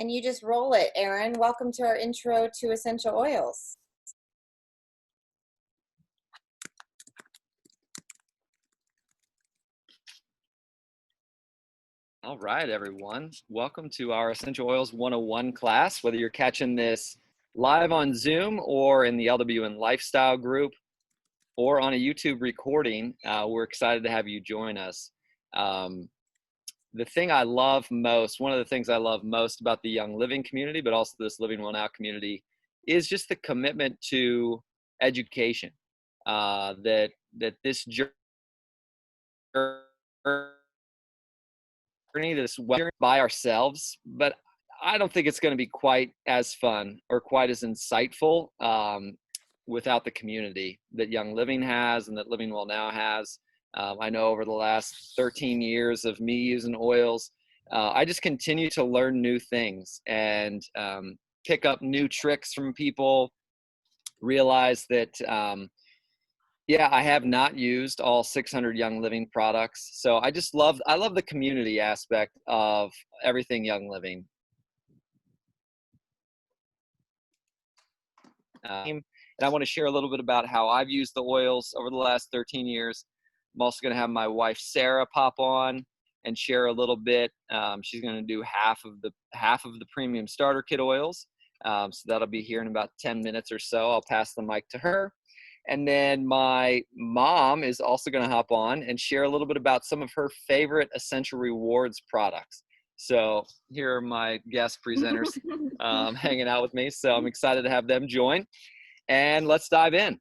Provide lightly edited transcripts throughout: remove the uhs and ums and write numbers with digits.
And you just roll it, Erin. Welcome to our intro to essential oils. All right, everyone. Welcome to our Essential Oils 101 class. Whether you're catching this live on Zoom or in the LWN Lifestyle group or on a YouTube recording, we're excited to have you join us. The thing I love most, one of the things I love most about the Young Living community, but also this Living Well Now community, is just the commitment to education. That this journey, this by ourselves, but I don't think it's going to be quite as fun or quite as insightful without the community that Young Living has and that Living Well Now has. I know over the last 13 years of me using oils, I just continue to learn new things and pick up new tricks from people, realize that yeah, I have not used all 600 Young Living products. So I love the community aspect of everything Young Living. And I want to share a little bit about how I've used the oils over the last 13 years. I'm also going to have my wife, Sarah, pop on and share a little bit. She's going to do half of the premium starter kit oils. So that'll be here in about 10 minutes or so. I'll pass the mic to her. And then my mom is also going to hop on and share a little bit about some of her favorite Essential Rewards products. So here are my guest presenters hanging out with me. So I'm excited to have them join. And let's dive in.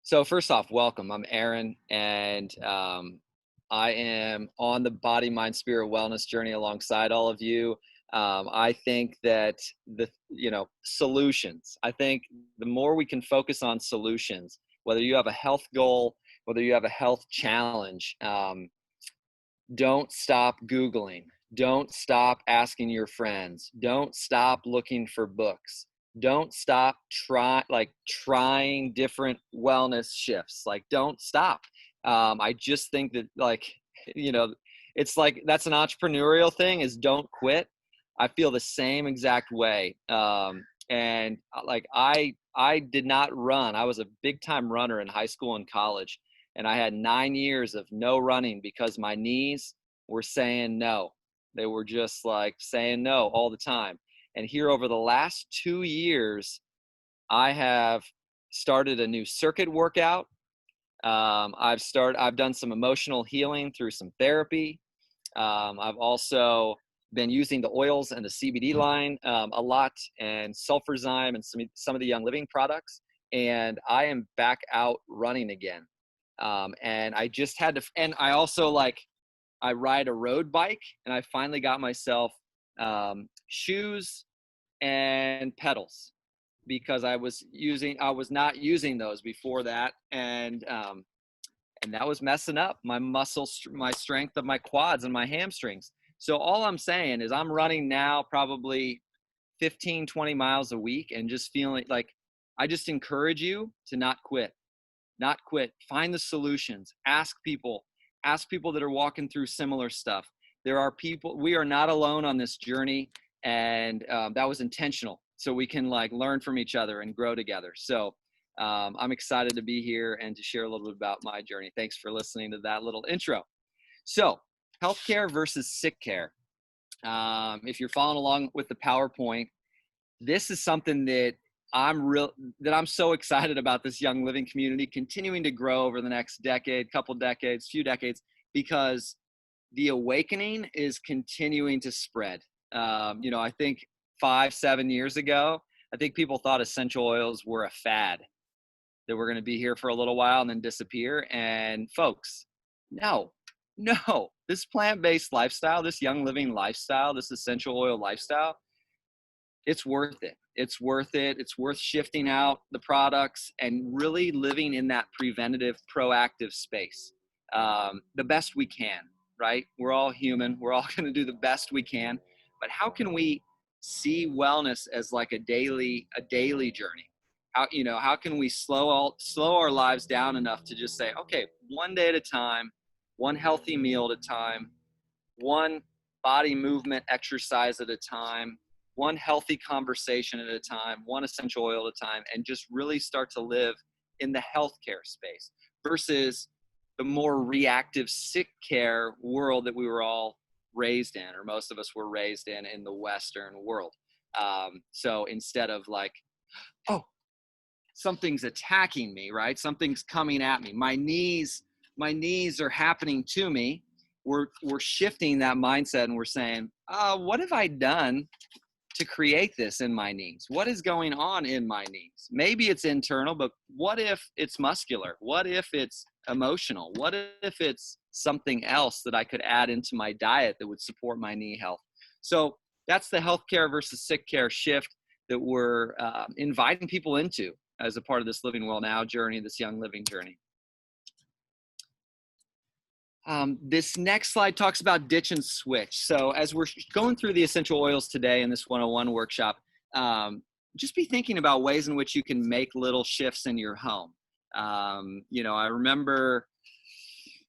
So first off, welcome. I'm Aaron, and I am on the body, mind, spirit, wellness journey alongside all of you. I think that solutions, I think the more we can focus on solutions, whether you have a health goal, whether you have a health challenge, don't stop Googling. Don't stop asking your friends. Don't stop looking for books. Don't stop trying different wellness shifts. Like, don't stop. I just think that, it's like that's an entrepreneurial thing, is don't quit. I feel the same exact way. And I did not run. I was a big time runner in high school and college. And I had 9 years of no running because my knees were saying no. They were just like saying no all the time. And here over the last 2 years, I have started a new circuit workout. I've done some emotional healing through some therapy. I've also been using the oils and the CBD line a lot, and Sulfurzyme and some of the Young Living products. And I am back out running again. And I just had to, and I also I ride a road bike, and I finally got myself shoes and pedals because I was not using those before that. And that was messing up my my strength of my quads and my hamstrings. So all I'm saying is I'm running now probably 15, 20 miles a week and just feeling like I just encourage you to not quit. Not quit. Find the solutions. Ask people that are walking through similar stuff. There are people, we are not alone on this journey. And that was intentional. So we can learn from each other and grow together. So I'm excited to be here and to share a little bit about my journey. Thanks for listening to that little intro. So healthcare versus sick care. If you're following along with the PowerPoint, this is something that I'm so excited about, this Young Living community continuing to grow over the next decade, couple decades, few decades, because the awakening is continuing to spread. I think 5-7 years ago, I think people thought essential oils were a fad, that we're going to be here for a little while and then disappear. And folks, no, this plant-based lifestyle, this Young Living lifestyle, this essential oil lifestyle, it's worth it. It's worth it. It's worth shifting out the products and really living in that preventative, proactive space the best we can, right? We're all human. We're all going to do the best we can. But how can we see wellness as like a daily journey? How can we slow our lives down enough to just say, okay, one day at a time, one healthy meal at a time, one body movement, exercise at a time, one healthy conversation at a time, one essential oil at a time, and just really start to live in the healthcare space versus the more reactive sick care world that we were all raised in, or most of us were raised in the Western world. So instead of like, oh, something's attacking me, right? Something's coming at me. My knees are happening to me. We're shifting that mindset and we're saying, what have I done to create this in my knees? What is going on in my knees? Maybe it's internal, but what if it's muscular? What if it's emotional? What if it's something else that I could add into my diet that would support my knee health? So that's the healthcare versus sick care shift that we're inviting people into as a part of this Living Well Now journey, this Young Living journey. This next slide talks about ditch and switch. So as we're going through the essential oils today in this 101 workshop, just be thinking about ways in which you can make little shifts in your home. I remember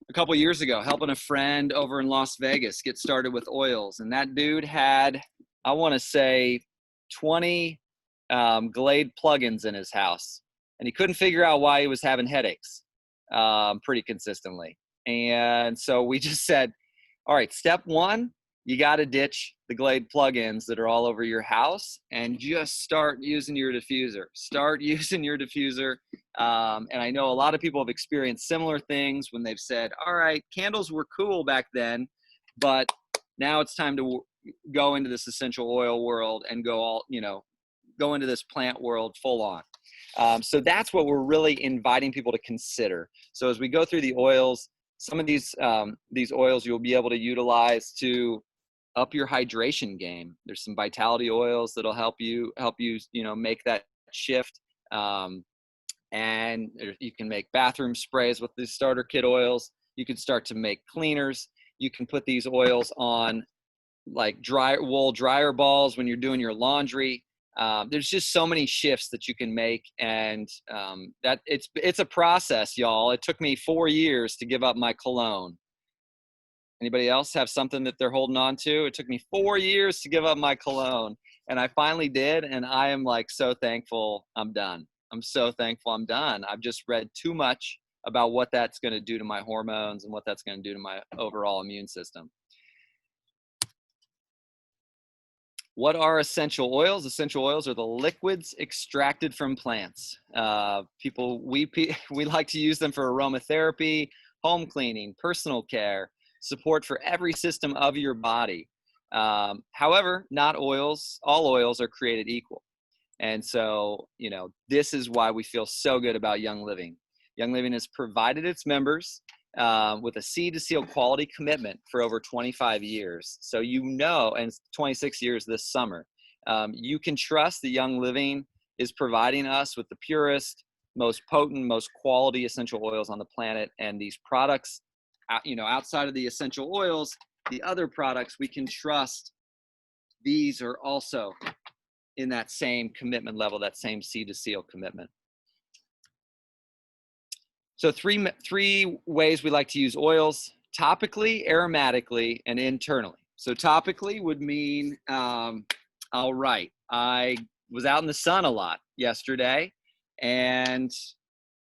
a couple years ago helping a friend over in Las Vegas get started with oils. And that dude had, I want to say, 20 Glade plugins in his house. And he couldn't figure out why he was having headaches pretty consistently. And so we just said, all right, step one, you got to ditch the Glade plugins that are all over your house and just start using your diffuser. And I know a lot of people have experienced similar things when they've said, all right, candles were cool back then, but now it's time to go into this essential oil world and go into this plant world full on. So that's what we're really inviting people to consider. So as we go through the oils, some of these oils you'll be able to utilize to up your hydration game. There's some vitality oils that'll help you make that shift. And you can make bathroom sprays with the starter kit oils. You can start to make cleaners. You can put these oils on like wool dryer balls when you're doing your laundry. There's just so many shifts that you can make, and that it's a process, y'all. It took me 4 years to give up my cologne. Anybody else have something that they're holding on to? It took me 4 years to give up my cologne, and I finally did, and I am like so thankful I'm done. I'm so thankful I'm done. I've just read too much about what that's going to do to my hormones and what that's going to do to my overall immune system. What are essential oils? Essential oils are the liquids extracted from plants. We like to use them for aromatherapy, home cleaning, personal care, support for every system of your body. However, not oils. All oils are created equal. And so, this is why we feel so good about Young Living. Young Living has provided its members with a seed to seal quality commitment for over 25 years. So, and 26 years this summer. You can trust that Young Living is providing us with the purest, most potent, most quality essential oils on the planet. And these products, outside of the essential oils, the other products, we can trust these are also in that same commitment level, that same seed to seal commitment. So three ways we like to use oils: topically, aromatically, and internally. So topically would mean, all right, I was out in the sun a lot yesterday, and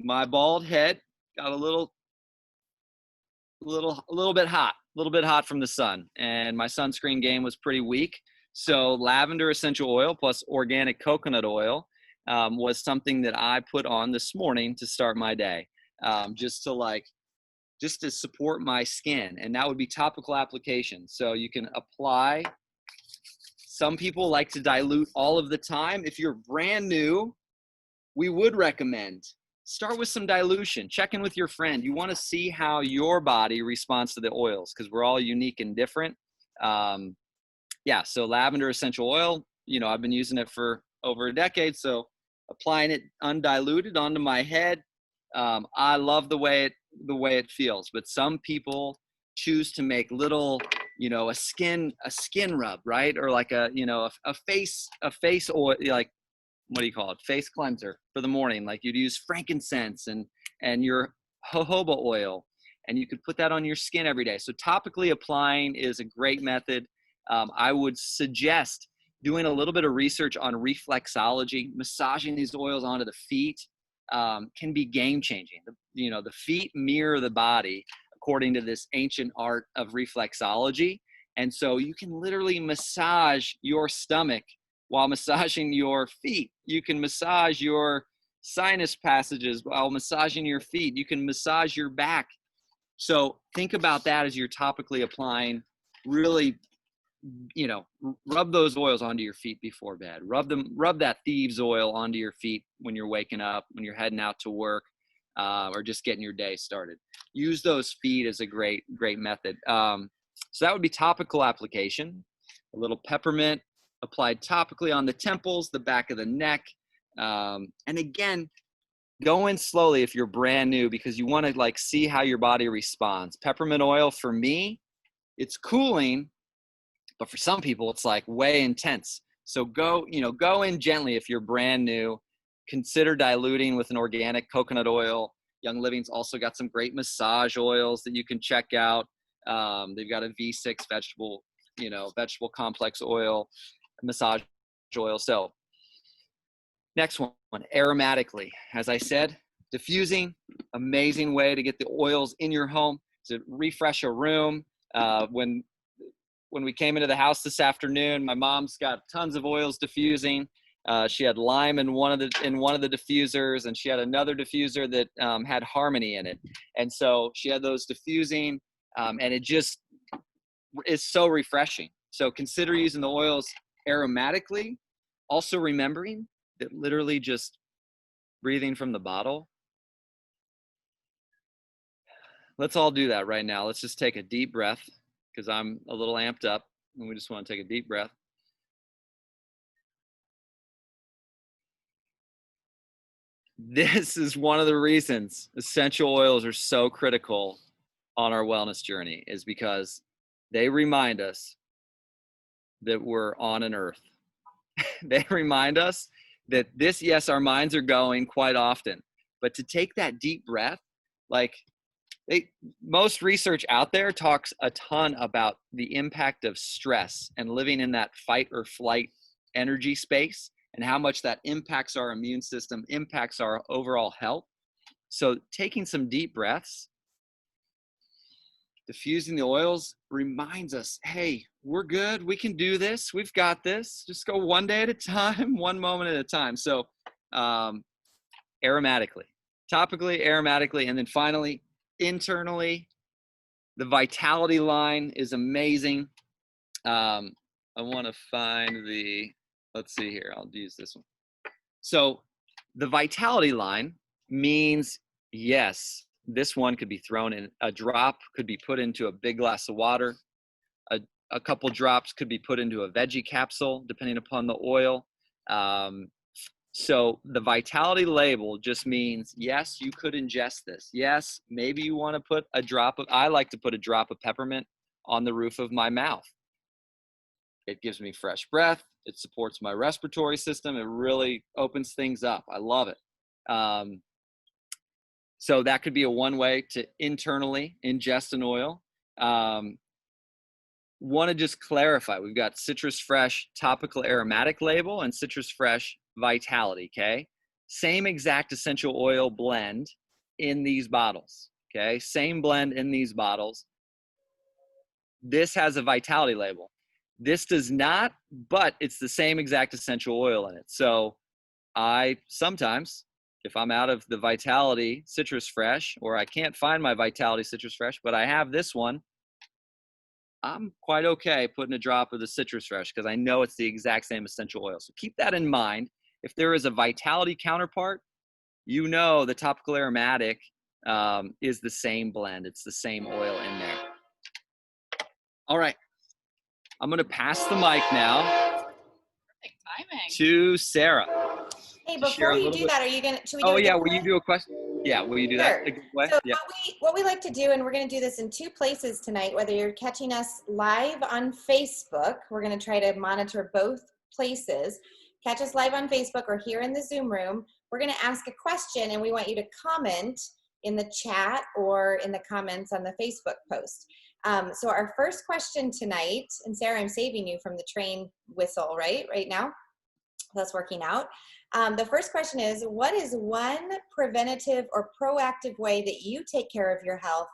my bald head got a little bit hot from the sun, and my sunscreen game was pretty weak. So lavender essential oil plus organic coconut oil was something that I put on this morning to start my day. Just to support my skin, and that would be topical application. So you can apply. Some people like to dilute all of the time. If you're brand new, we would recommend start with some dilution. Check in with your friend. You want to see how your body responds to the oils, because we're all unique and different. So lavender essential oil, I've been using it for over a decade. So applying it undiluted onto my head. I love the way it feels, but some people choose to make little, a skin rub, right? Or like a face oil, like, what do you call it? Face cleanser for the morning. Like you'd use frankincense and your jojoba oil, and you could put that on your skin every day. So topically applying is a great method. I would suggest doing a little bit of research on reflexology. Massaging these oils onto the feet can be game changing. The feet mirror the body according to this ancient art of reflexology. And so you can literally massage your stomach while massaging your feet. You can massage your sinus passages while massaging your feet. You can massage your back. So think about that as you're topically applying. Really, rub those oils onto your feet before bed. Rub that thieves oil onto your feet when you're waking up, when you're heading out to work, or just getting your day started. Use those feet as a great method. So that would be topical application. A little peppermint applied topically on the temples, the back of the neck. And again, go in slowly if you're brand new, because you want to see how your body responds. Peppermint oil, for me, it's cooling, but for some people it's way intense. So go in gently if you're brand new. Consider diluting with an organic coconut oil. Young Living's also got some great massage oils that you can check out. They've got a V6 vegetable complex oil, massage oil. So next one, aromatically. As I said, diffusing, amazing way to get the oils in your home, to refresh a room. When we came into the house this afternoon, my mom's got tons of oils diffusing. She had lime in one of the diffusers, and she had another diffuser that had harmony in it. And so she had those diffusing, and it just is so refreshing. So consider using the oils aromatically. Also remembering that literally just breathing from the bottle. Let's all do that right now. Let's just take a deep breath, because I'm a little amped up, and we just want to take a deep breath. This is one of the reasons essential oils are so critical on our wellness journey, is because they remind us that we're on an earth. They remind us that yes, our minds are going quite often, but to take that deep breath, most research out there talks a ton about the impact of stress and living in that fight or flight energy space, and how much that impacts our immune system, impacts our overall health. So taking some deep breaths, diffusing the oils, reminds us, hey, we're good. We can do this. We've got this. Just go one day at a time, one moment at a time. So aromatically, topically, aromatically, and then finally, internally, the Vitality line is amazing. I want to find let's see here. I'll use this one. So the Vitality line means, yes, this one could be thrown in a drop, could be put into a big glass of water. A couple drops could be put into a veggie capsule, depending upon the oil. So the Vitality label just means, yes, you could ingest this. Yes, maybe you want to put I like to put a drop of peppermint on the roof of my mouth. It gives me fresh breath. It supports my respiratory system. It really opens things up. I love it. So that could be a one way to internally ingest an oil. Want to just clarify, we've got Citrus Fresh Topical Aromatic label and Citrus Fresh Vitality, okay? Same exact essential oil blend in these bottles, okay? Same blend in these bottles. This has a Vitality label. This does not, but it's the same exact essential oil in it. So I sometimes, if I'm out of the Vitality Citrus Fresh, or I can't find my Vitality Citrus Fresh, but I have this one, I'm quite okay putting a drop of the Citrus Fresh, because I know it's the exact same essential oil. So keep that in mind. If there is a Vitality counterpart, the topical aromatic is the same blend. It's the same oil in there. All right. I'm going to pass the mic now to Sarah. Hey, before you do that, should we do will you do a question? Yeah, will you do that a good way? So yeah. what we like to do, and we're going to do this in two places tonight, whether you're catching us live on Facebook, we're going to try to monitor both places. Catch us live on Facebook or here in the Zoom room. We're going to ask a question, and we want you to comment in the chat or in the comments on the Facebook post. So our first question tonight, and Sarah, I'm saving you from the train whistle, right now. That's working out. The first question is, what is one preventative or proactive way that you take care of your health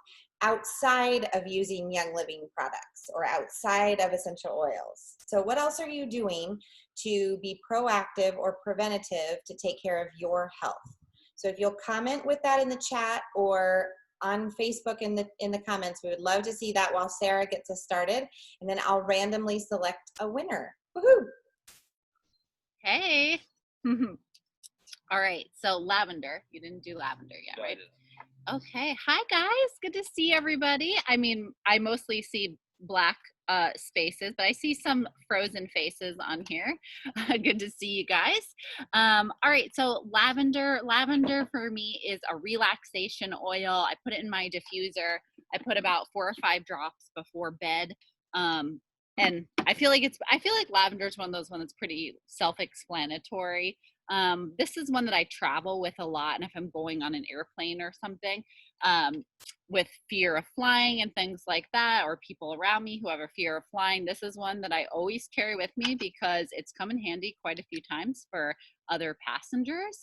outside of using Young Living products or outside of essential oils? So what else are you doing to be proactive or preventative to take care of your health? So if you'll comment with that in the chat or on Facebook in the comments, we would love to see that while Sarah gets us started, and then I'll randomly select a winner. Woohoo! Hey. All right. So lavender. You didn't do lavender yet, right? Okay. Hi, guys. Good to see everybody. I mean, I mostly see black spaces, but I see some frozen faces on here. Good to see you guys. All right. So lavender for me is a relaxation oil. I put it in my diffuser. I put about 4 or 5 drops before bed. And I feel like lavender is one of those ones that's pretty self-explanatory. This is one that I travel with a lot, and if I'm going on an airplane or something, with fear of flying and things like that, or people around me who have a fear of flying, this is one that I always carry with me because it's come in handy quite a few times for other passengers.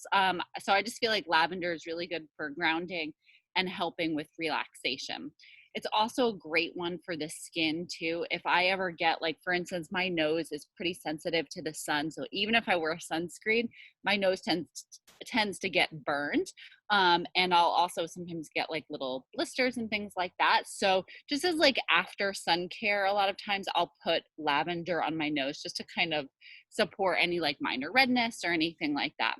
So I just feel like lavender is really good for grounding and helping with relaxation. It's also a great one for the skin too. If I ever get, like, for instance, my nose is pretty sensitive to the sun. So even if I wear sunscreen, my nose tends to get burned. And I'll also sometimes get like little blisters and things like that. So just as like after sun care, a lot of times I'll put lavender on my nose just to kind of support any like minor redness or anything like that.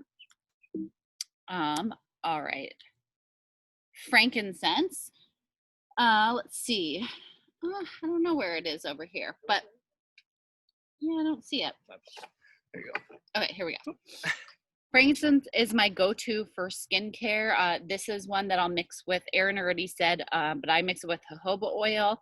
All right. Frankincense. Let's see. I don't know where it is over here, but yeah, I don't see it. There you go. Okay, here we go. Frankincense is my go-to for skincare. This is one that I'll mix with, Erin already said, but I mix it with jojoba oil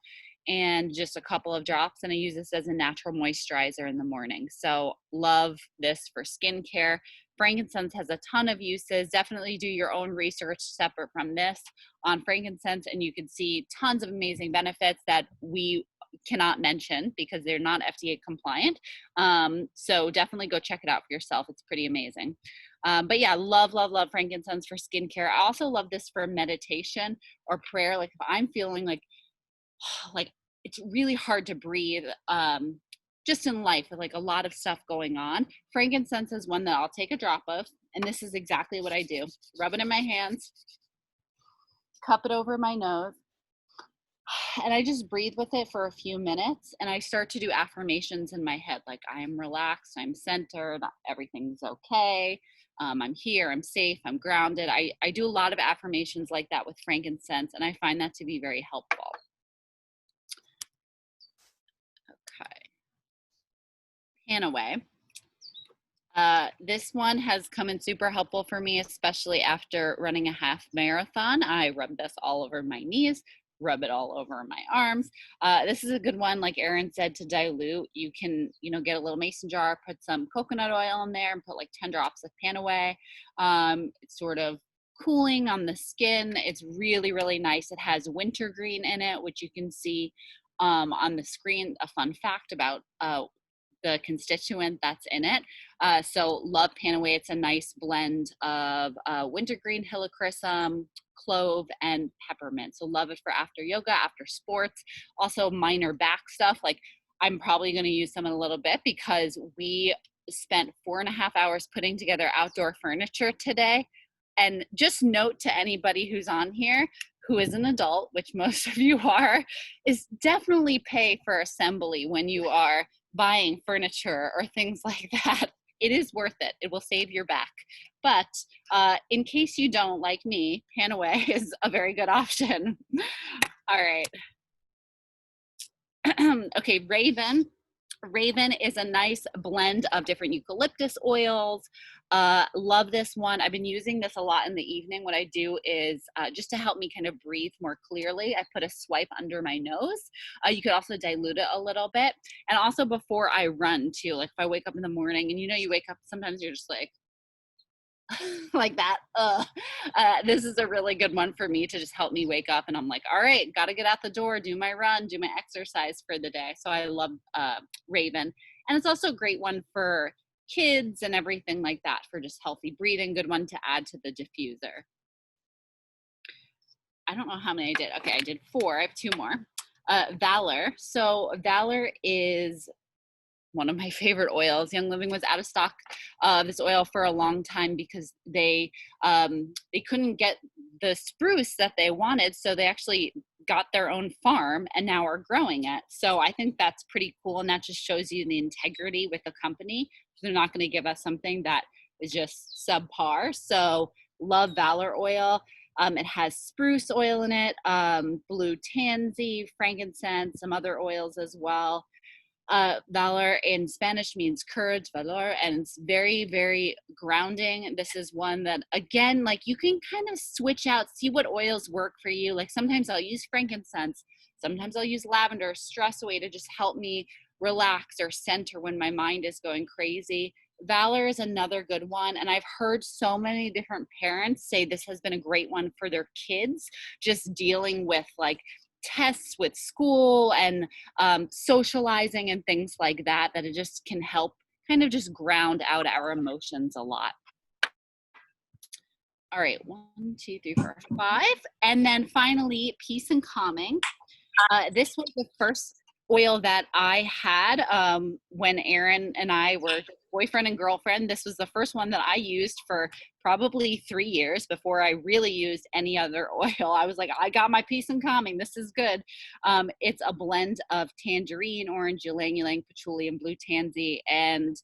and just a couple of drops, and I use this as a natural moisturizer in the morning. So love this for skincare. Frankincense has a ton of uses. Definitely do your own research separate from this on frankincense, and you can see tons of amazing benefits that we cannot mention because they're not FDA compliant. So definitely go check it out for yourself. It's pretty amazing. But yeah, love frankincense for skincare. I also love this for meditation or prayer. Like if I'm feeling like it's really hard to breathe, just in life with like a lot of stuff going on, frankincense is one that I'll take a drop of, and this is exactly what I do. Rub it in my hands, cup it over my nose, and I just breathe with it for a few minutes, and I start to do affirmations in my head, like I am relaxed, I'm centered, everything's okay, I'm here, I'm safe, I'm grounded. I do a lot of affirmations like that with frankincense, and I find that to be very helpful. Panaway. This one has come in super helpful for me, especially after running a half marathon. I rub this all over my knees, rub it all over my arms. This is a good one, like Erin said, to dilute. You can, get a little mason jar, put some coconut oil in there, and put like 10 drops of Panaway. It's sort of cooling on the skin. It's really, really nice. It has wintergreen in it, which you can see on the screen. A fun fact about the constituent that's in it. So love Panaway. It's a nice blend of wintergreen, helichrysum, clove, and peppermint. So love it for after yoga, after sports. Also minor back stuff. Like I'm probably going to use some in a little bit because we spent 4.5 hours putting together outdoor furniture today. And just note to anybody who's on here who is an adult, which most of you are, is definitely pay for assembly when you are buying furniture or things like that. It is worth it. It will save your back. But in case you don't, like me, Panaway is a very good option. All right. Okay, Raven. Raven is a nice blend of different eucalyptus oils. Love this one. I've been using this a lot in the evening. What I do is just to help me kind of breathe more clearly, I put a swipe under my nose. You could also dilute it a little bit. And also before I run too, like if I wake up in the morning and you wake up, sometimes you're just like, like that. This is a really good one for me to just help me wake up. And I'm like, all right, got to get out the door, do my run, do my exercise for the day. So I love Raven. And it's also a great one for kids and everything like that for just healthy breathing. Good one to add to the diffuser. I don't know how many I did. Okay, I did 4. I have 2 more. Valor. So Valor is one of my favorite oils. Young Living was out of stock of this oil for a long time because they couldn't get the spruce that they wanted, so they actually got their own farm and now are growing it. So I think that's pretty cool, and that just shows you the integrity with the company. They're not going to give us something that is just subpar. So love Valor oil. It has spruce oil in it, blue tansy, frankincense, some other oils as well. Valor in Spanish means courage, valor, and it's very, very grounding. This is one that, again, like you can kind of switch out, see what oils work for you. Like sometimes I'll use frankincense, sometimes I'll use lavender, stress away to just help me relax or center when my mind is going crazy. Valor is another good one. And I've heard so many different parents say this has been a great one for their kids, just dealing with like tests with school and socializing and things like that, that it just can help kind of just ground out our emotions a lot. All right, 1, 2, 3, 4, 5. And then finally, Peace and Calming. This was the first oil that I had when Aaron and I were boyfriend and girlfriend. This was the first one that I used for probably 3 years before I really used any other oil. I was like, I got my Peace and Calming. This is good. It's a blend of tangerine, orange, ylang ylang, patchouli, and blue tansy. And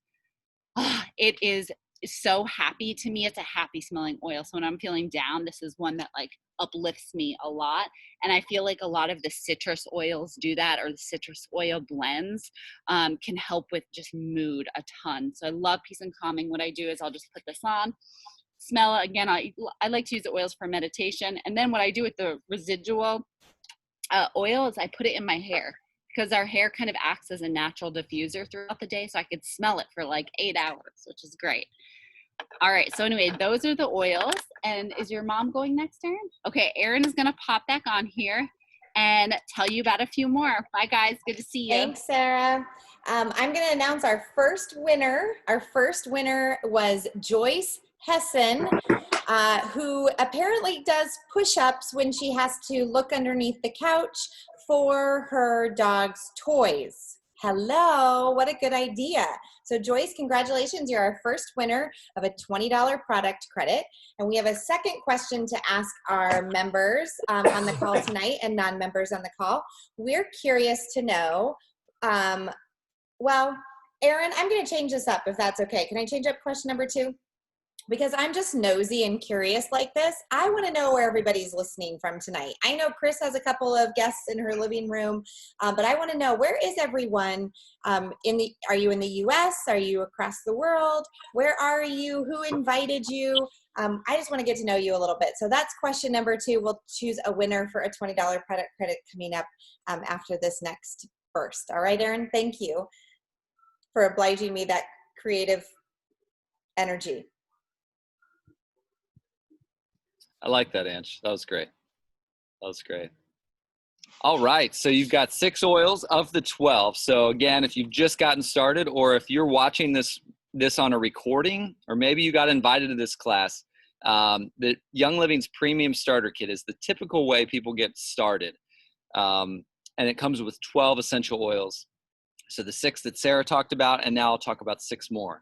it is so happy to me. It's a happy smelling oil. So when I'm feeling down, this is one that like uplifts me a lot. And I feel like a lot of the citrus oils do that, or the citrus oil blends can help with just mood a ton. So I love Peace and Calming. What I do is I'll just put this on, smell it. Again, I like to use the oils for meditation. And then what I do with the residual oil is I put it in my hair, because our hair kind of acts as a natural diffuser throughout the day. So I could smell it for like 8 hours, which is great. All right. So anyway, those are the oils. And is your mom going next, Erin? Okay. Erin is going to pop back on here and tell you about a few more. Bye, guys. Good to see you. Thanks, Sarah. I'm going to announce our first winner. Our first winner was Joyce Hessen, who apparently does push-ups when she has to look underneath the couch for her dog's toys. Hello, what a good idea. So Joyce, congratulations. You're our first winner of a $20 product credit. And we have a second question to ask our members on the call tonight and non-members on the call. We're curious to know, well, Erin, I'm going to change this up if that's okay. Can I change up question number 2? Because I'm just nosy and curious like this. I want to know where everybody's listening from tonight. I know Chris has a couple of guests in her living room, but I want to know, where is everyone? Are you in the US? Are you across the world? Where are you? Who invited you? I just want to get to know you a little bit. So that's question number 2. We'll choose a winner for a $20 product credit coming up after this next burst. All right, Erin, thank you for obliging me that creative energy. I like that, Ange. That was great. That was great. All right. So you've got 6 oils of the 12. So again, if you've just gotten started, or if you're watching this on a recording, or maybe you got invited to this class, the Young Living's Premium Starter Kit is the typical way people get started. And it comes with 12 essential oils. So the 6 that Sarah talked about, and now I'll talk about 6 more.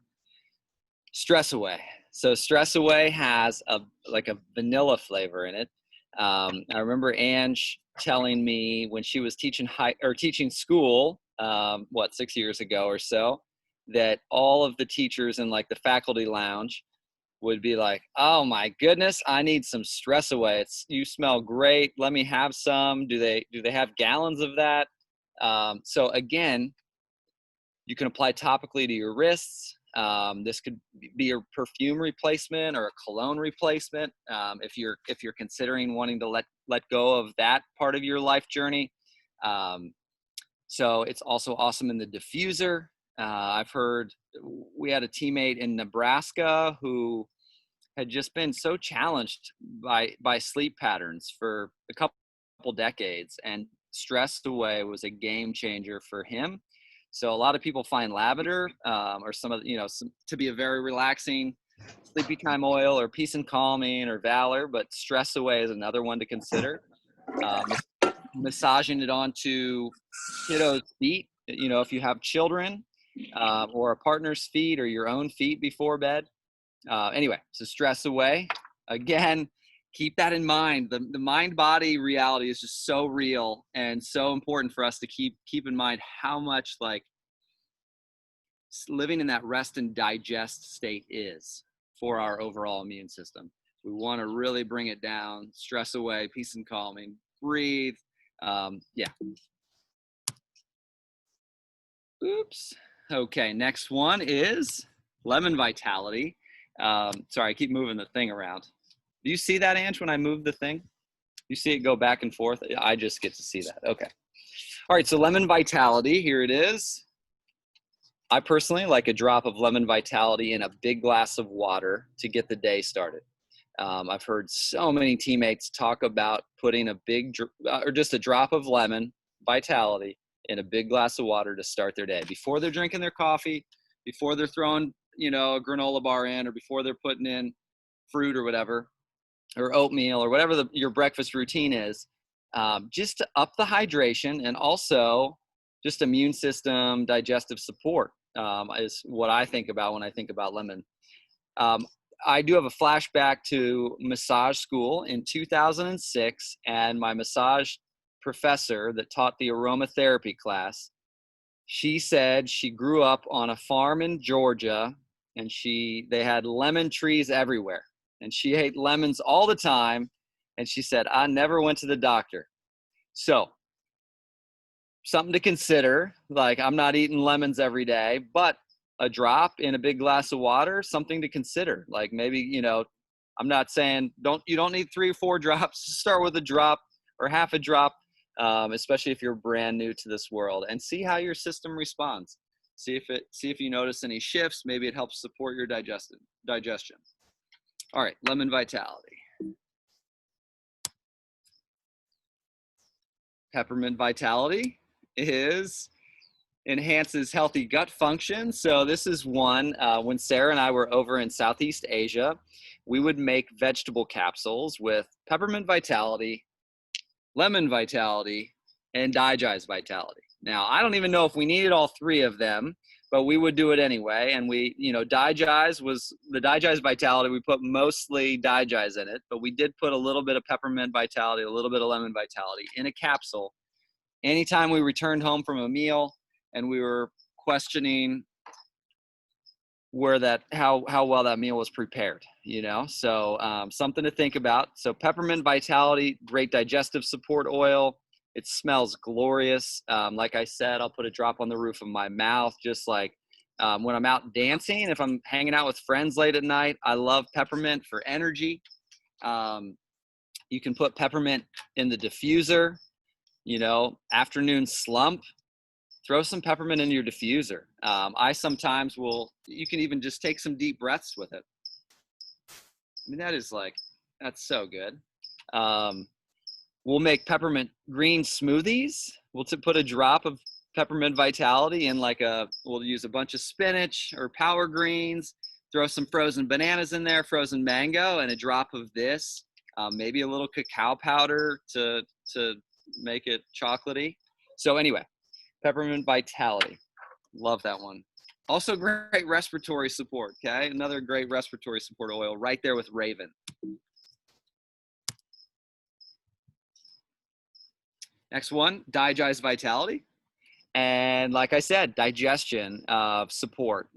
Stress Away. So Stress Away has a vanilla flavor in it. I remember Ange telling me when she was teaching school, 6 years ago or so, that all of the teachers in like the faculty lounge would be like, "Oh my goodness, I need some Stress Away. You smell great. Let me have some." Do they have gallons of that? So again, you can apply topically to your wrists. This could be a perfume replacement or a cologne replacement if you're considering wanting to let go of that part of your life journey. So it's also awesome in the diffuser. I've heard we had a teammate in Nebraska who had just been so challenged by sleep patterns for a couple decades, and Stress Away was a game changer for him. So a lot of people find lavender or some of to be a very relaxing sleepy time oil, or peace and calming, or valor, but Stress Away is another one to consider. Massaging it onto kiddos' feet, if you have children, or a partner's feet, or your own feet before bed. Anyway, so Stress Away. Again, keep that in mind. The mind-body reality is just so real and so important for us to keep in mind how much like living in that rest and digest state is for our overall immune system. We want to really bring it down, Stress Away, peace and calming, breathe. Yeah. Oops. Okay, next one is Lemon Vitality. Sorry, I keep moving the thing around. Do you see that, Ange, when I move the thing? You see it go back and forth? I just get to see that. Okay. All right, so Lemon Vitality, here it is. I personally like a drop of Lemon Vitality in a big glass of water to get the day started. I've heard so many teammates talk about putting a or just a drop of Lemon Vitality in a big glass of water to start their day before they're drinking their coffee, before they're throwing, a granola bar in, or before they're putting in fruit or whatever, or oatmeal, or whatever your breakfast routine is, just to up the hydration, and also just immune system, digestive support is what I think about when I think about lemon. I do have a flashback to massage school in 2006, and my massage professor that taught the aromatherapy class, she said she grew up on a farm in Georgia, and they had lemon trees everywhere, and she ate lemons all the time. And she said, I never went to the doctor. So something to consider, like I'm not eating lemons every day, but a drop in a big glass of water, something to consider. Like maybe, I'm not saying you don't need 3 or 4 drops. Start with a drop or half a drop, especially if you're brand new to this world, and see how your system responds. See if you notice any shifts. Maybe it helps support your digestion. All right, Lemon Vitality. Peppermint Vitality enhances healthy gut function. So this is one, when Sarah and I were over in Southeast Asia, we would make vegetable capsules with Peppermint Vitality, Lemon Vitality, and Digest Vitality. Now, I don't even know if we needed all 3 of them, but we would do it anyway. And we, Digest Vitality, we put mostly Digest in it, but we did put a little bit of Peppermint Vitality, a little bit of Lemon Vitality in a capsule. Anytime we returned home from a meal and we were questioning how well that meal was prepared, so something to think about. So Peppermint Vitality, great digestive support oil. It smells glorious. Like I said, I'll put a drop on the roof of my mouth, just like when I'm out dancing. If I'm hanging out with friends late at night, I love peppermint for energy. You can put peppermint in the diffuser, afternoon slump. Throw some peppermint in your diffuser. I sometimes you can even just take some deep breaths with it. I mean, that's so good. We'll make peppermint green smoothies. We'll put a drop of Peppermint Vitality in we'll use a bunch of spinach or power greens, throw some frozen bananas in there, frozen mango, and a drop of this, maybe a little cacao powder to make it chocolatey. So anyway, Peppermint Vitality. Love that one. Also great respiratory support, okay? Another great respiratory support oil right there with Raven. Next one, Digest Vitality. And like I said, digestion support.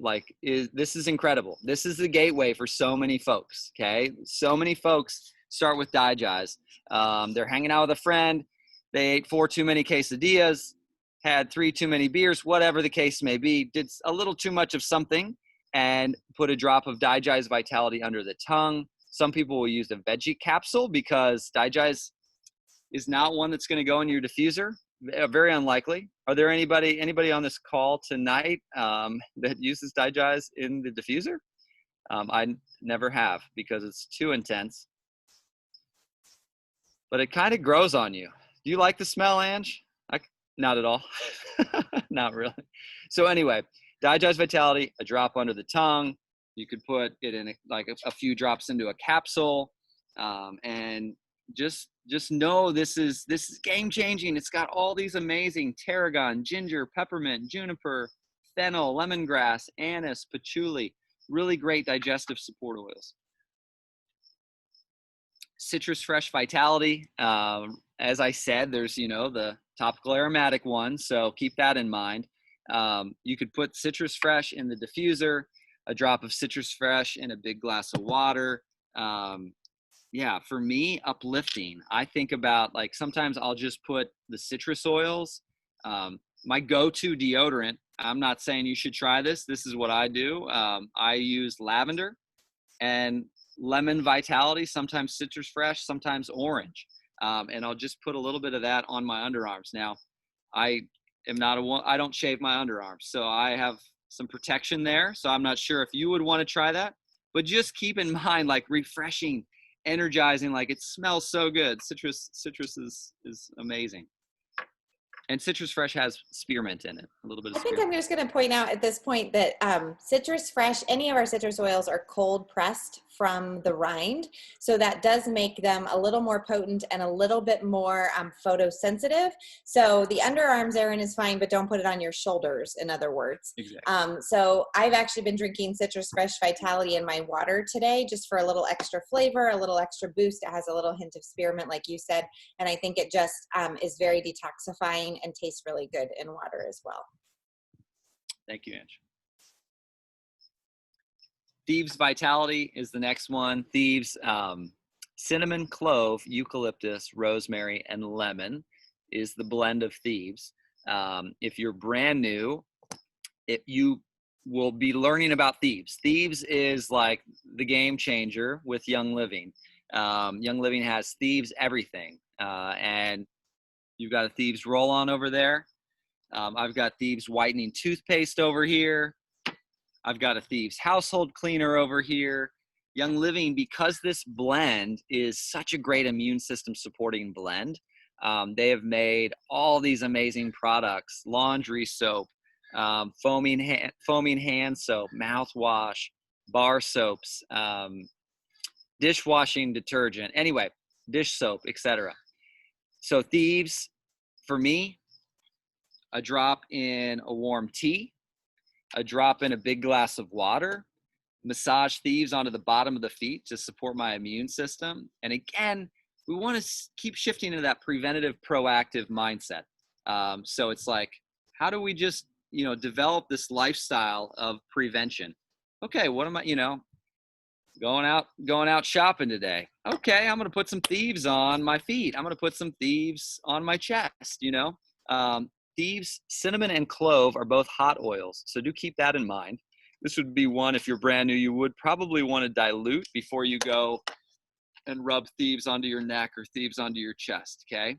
This is incredible. This is the gateway for so many folks, okay? So many folks start with Digest. They're hanging out with a friend. They ate 4 too many quesadillas, had 3 too many beers, whatever the case may be, did a little too much of something, and put a drop of Digest Vitality under the tongue. Some people will use a veggie capsule because Digest is not one that's going to go in your diffuser. Very unlikely. Are there anybody on this call tonight that uses Digest in the diffuser? I never have because it's too intense. But it kind of grows on you. Do you like the smell, Ange? Not at all. Not really. So anyway, Digest Vitality, a drop under the tongue. You could put it in a few drops into a capsule, and just know this is game changing. It's got all these amazing tarragon, ginger, peppermint, juniper, fennel, lemongrass, anise, patchouli, really great digestive support oils. Citrus Fresh Vitality. As I said, there's, the topical aromatic one, so keep that in mind. You could put Citrus Fresh in the diffuser, a drop of Citrus Fresh in a big glass of water. Yeah, for me, uplifting. I think about, like, sometimes I'll just put the citrus oils. My go-to deodorant, I'm not saying you should try this. This is what I do. I use lavender and lemon vitality, sometimes citrus fresh, sometimes orange. And I'll just put a little bit of that on my underarms. Now, I don't shave my underarms, so I have some protection there. So I'm not sure if you would want to try that, but just keep in mind, like, refreshing, energizing, like, it smells so good. Citrus is amazing. And Citrus Fresh has spearmint in it, a little bit of spearmint. I think I'm just going to point out at this point that Citrus Fresh, any of our citrus oils are cold pressed from the rind. So that does make them a little more potent and a little bit more photosensitive. So the underarms, Aaron, is fine, but don't put it on your shoulders, in other words. Exactly. So I've actually been drinking Citrus Fresh Vitality in my water today, just for a little extra flavor, a little extra boost. It has a little hint of spearmint, like you said. And I think it just is very detoxifying and tastes really good in water as well. Thank you, Ange. Thieves Vitality is the next one. Thieves, cinnamon, clove, eucalyptus, rosemary, and lemon is the blend of Thieves. If you're brand new, you will be learning about Thieves. Thieves is like the game changer with Young Living. Young Living has Thieves everything, and you've got a Thieves roll-on over there. I've got Thieves whitening toothpaste over here. I've got a Thieves household cleaner over here. Young Living, because this blend is such a great immune system supporting blend, they have made all these amazing products: laundry soap, foaming hand soap, mouthwash, bar soaps, dishwashing detergent, anyway, dish soap, etc. So Thieves, for me, a drop in a warm tea, a drop in a big glass of water, massage Thieves onto the bottom of the feet to support my immune system. And again, we want to keep shifting into that preventative, proactive mindset. So it's like, how do we just, develop this lifestyle of prevention? Okay, what am I, going out shopping today? Okay, I'm going to put some Thieves on my feet. I'm going to put some Thieves on my chest, Thieves, cinnamon, and clove are both hot oils, so do keep that in mind. This would be one, if you're brand new, you would probably want to dilute before you go and rub Thieves onto your neck or Thieves onto your chest, okay?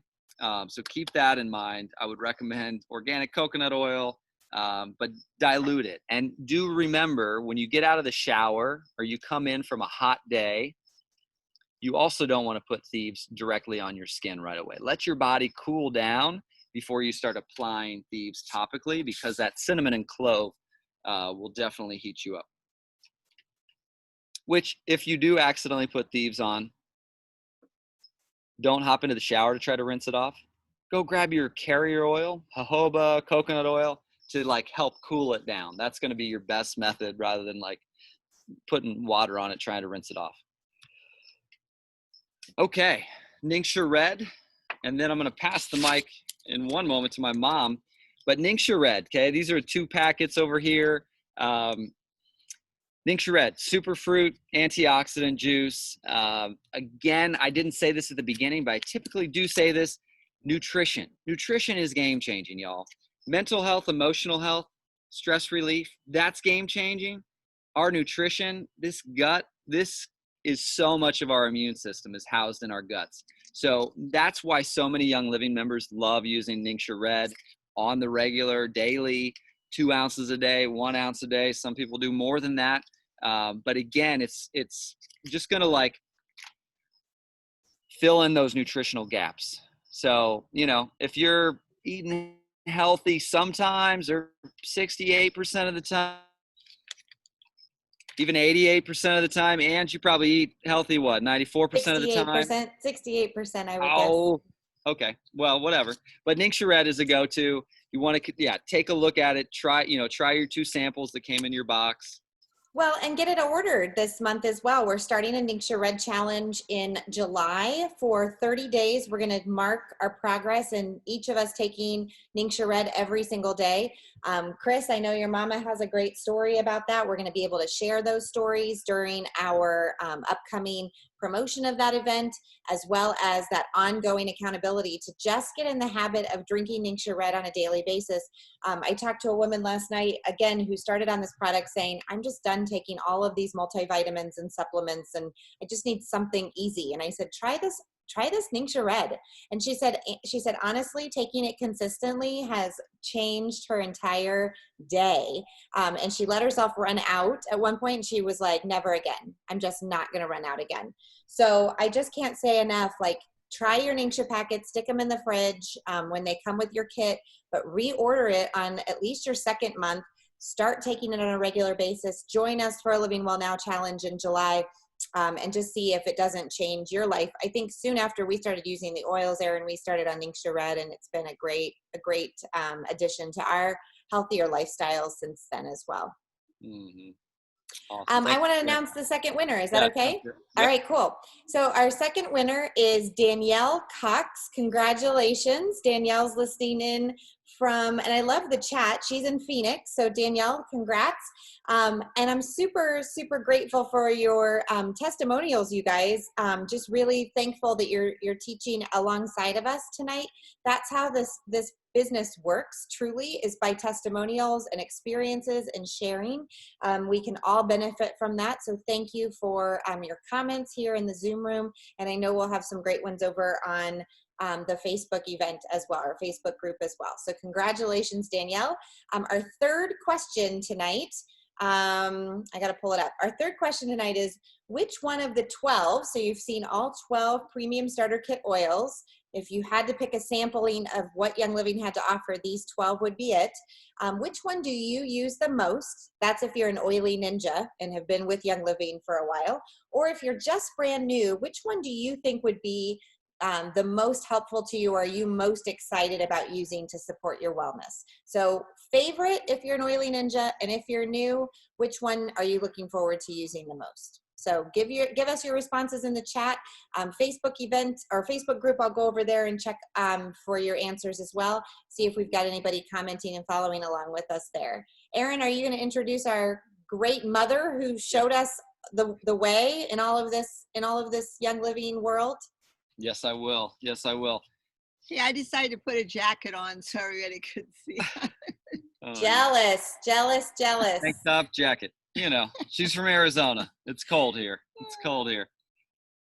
So keep that in mind. I would recommend organic coconut oil, but dilute it. And do remember, when you get out of the shower or you come in from a hot day, you also don't want to put Thieves directly on your skin right away. Let your body cool down before you start applying Thieves topically, because that cinnamon and clove will definitely heat you up. Which, if you do accidentally put Thieves on, don't hop into the shower to try to rinse it off. Go grab your carrier oil, jojoba, coconut oil, to help cool it down. That's going to be your best method, rather than putting water on it trying to rinse it off. Okay, Ningxia Red, and then I'm going to pass the mic in one moment to my mom. But Ningxia Red, okay, these are 2 packets over here. Ningxia Red, superfruit antioxidant juice. Again, I didn't say this at the beginning, but I typically do say this. Nutrition is game changing, y'all. Mental health, emotional health, stress relief, that's game changing. Our nutrition, this gut, this is so much of our immune system is housed in our guts. So that's why so many Young Living members love using Ningxia Red on the regular, daily, 2 ounces a day, 1 ounce a day. Some people do more than that. But again, it's just going to like fill in those nutritional gaps. So, you know, if you're eating healthy sometimes or 68% of the time, even 88% of the time, and you probably eat healthy, what, 94% of the time? 68%, I would guess. Oh, okay. Well, whatever. But Ningxia Red is a go-to. You want to, take a look at it. Try your 2 samples that came in your box. Well, and get it ordered this month as well. We're starting a Ningxia Red challenge in July for 30 days. We're going to mark our progress and each of us taking Ningxia Red every single day. Chris, I know your mama has a great story about that. We're going to be able to share those stories during our upcoming promotion of that event, as well as that ongoing accountability to just get in the habit of drinking Ningxia Red on a daily basis. I talked to a woman last night, again, who started on this product saying, I'm just done taking all of these multivitamins and supplements and I just need something easy. And I said, try this Ningxia Red. And she said, honestly, taking it consistently has changed her entire day. And she let herself run out at one point. And she was like, never again. I'm just not going to run out again. So I just can't say enough, like, try your Ningxia packets, stick them in the fridge when they come with your kit, but reorder it on at least your second month. Start taking it on a regular basis. Join us for a Living Well Now challenge in July. And just see if it doesn't change your life. I think soon after we started using the oils, Erin, we started on Ningxia Red, and it's been a great addition to our healthier lifestyle since then as well. Mm-hmm. Awesome. I want to announce the second winner. Is that okay? Yep. All right, cool. So our second winner is Danielle Cox. Congratulations. Danielle's listening in from, and I love the chat. She's in Phoenix. So Danielle, congrats. And I'm super, super grateful for your testimonials, you guys. Just really thankful that you're teaching alongside of us tonight. That's how this business works, truly, is by testimonials and experiences and sharing. We can all benefit from that. So thank you for your comments here in the Zoom room. And I know we'll have some great ones over on the Facebook event as well, our Facebook group as well. So congratulations, Danielle. Our third question tonight, I got to pull it up. Our third question tonight is, which one of the 12, so you've seen all 12 premium starter kit oils, if you had to pick a sampling of what Young Living had to offer, these 12 would be it. Which one do you use the most? That's if you're an oily ninja and have been with Young Living for a while. Or if you're just brand new, which one do you think would be the most helpful to you, or are you most excited about using to support your wellness? So favorite if you're an oily ninja, and if you're new, which one are you looking forward to using the most? So give us your responses in the chat. Facebook event or Facebook group, I'll go over there and check for your answers as well. See if we've got anybody commenting and following along with us there. Erin, are you going to introduce our great mother who showed us the way in all of this Young Living world? Yes, I will. Yes, I will. Yeah, I decided to put a jacket on so everybody could see. Jealous. Tank top jacket. You know, she's from Arizona. It's cold here.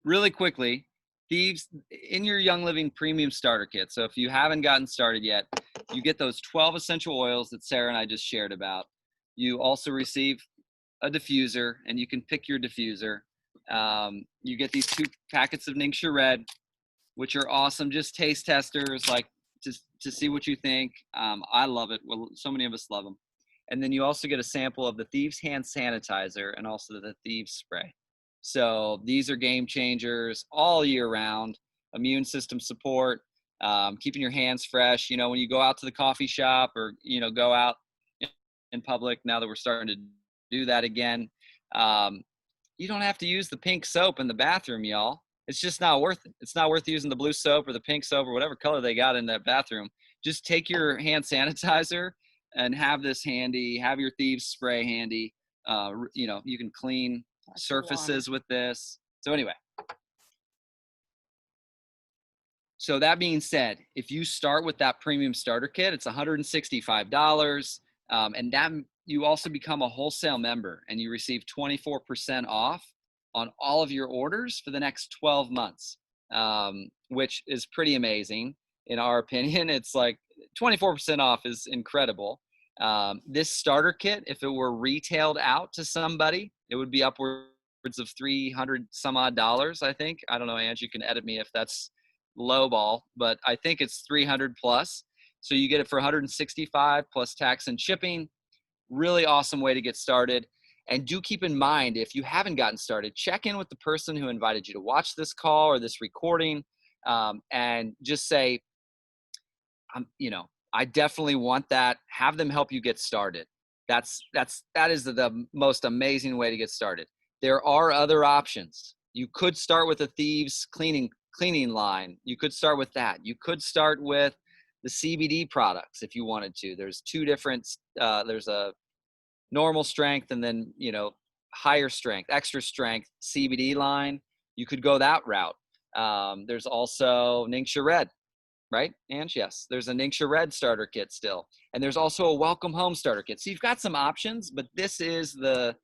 Really quickly, thieves, in your Young Living Premium Starter Kit, so if you haven't gotten started yet, you get those 12 essential oils that Sarah and I just shared about. You also receive a diffuser, and you can pick your diffuser. You get these 2 packets of Ningxia Red, which are awesome, just taste testers, like just to see what you think. I love it. Well, so many of us love them. And then you also get a sample of the Thieves Hand Sanitizer and also the Thieves Spray. So these are game changers all year round. Immune system support, keeping your hands fresh. You know, when you go out to the coffee shop or, you know, go out in public, now that we're starting to do that again, you don't have to use the pink soap in the bathroom, y'all. It's just not worth it. It's not worth using the blue soap or the pink soap or whatever color they got in that bathroom. Just take your hand sanitizer and have this handy, have your Thieves Spray handy. You know, you can clean surfaces with this. So anyway. So that being said, if you start with that premium starter kit, it's $165. And that you also become a wholesale member and you receive 24% off on all of your orders for the next 12 months, which is pretty amazing. In our opinion, it's like 24% off is incredible. This starter kit, if it were retailed out to somebody, it would be upwards of $300 some odd, I think. I don't know, Ange, you can edit me if that's lowball, but I think it's 300 plus. So you get it for 165 plus tax and shipping. Really awesome way to get started. And do keep in mind, if you haven't gotten started, check in with the person who invited you to watch this call or this recording, and just say, I definitely want that. Have them help you get started. That is the most amazing way to get started. There are other options. You could start with a thieves cleaning line. You could start with that. You could start with the CBD products if you wanted to. There's two different, there's a normal strength and then, higher strength, extra strength CBD line. You could go that route. There's also Ningxia Red, right? And yes, there's a Ningxia Red starter kit still. And there's also a Welcome Home starter kit. So you've got some options, but this is the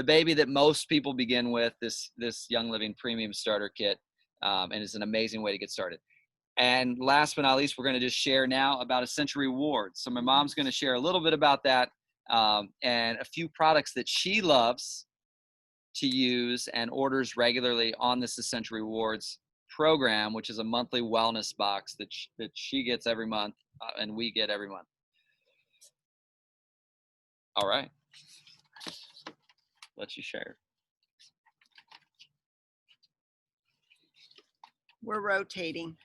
baby that most people begin with, this Young Living Premium starter kit, and it's an amazing way to get started. And last but not least, we're going to just share now about Essential Rewards. So my mom's going to share a little bit about that, and a few products that she loves to use and orders regularly on this Essential Rewards program, which is a monthly wellness box that she gets every month, and we get every month. All right. Let you share. We're rotating.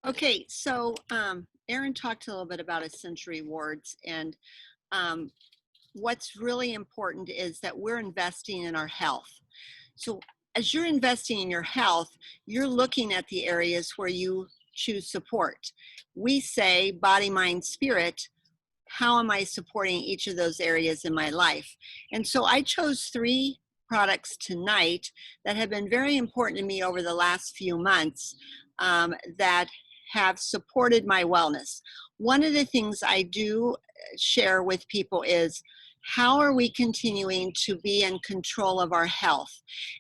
Okay, so Erin talked a little bit about Essential Rewards, and what's really important is that we're investing in our health. So as you're investing in your health, you're looking at the areas where you choose support. We say body, mind, spirit. How am I supporting each of those areas in my life? And so I chose 3 products tonight that have been very important to me over the last few months, that have supported my wellness. One of the things I do share with people is, how are we continuing to be in control of our health?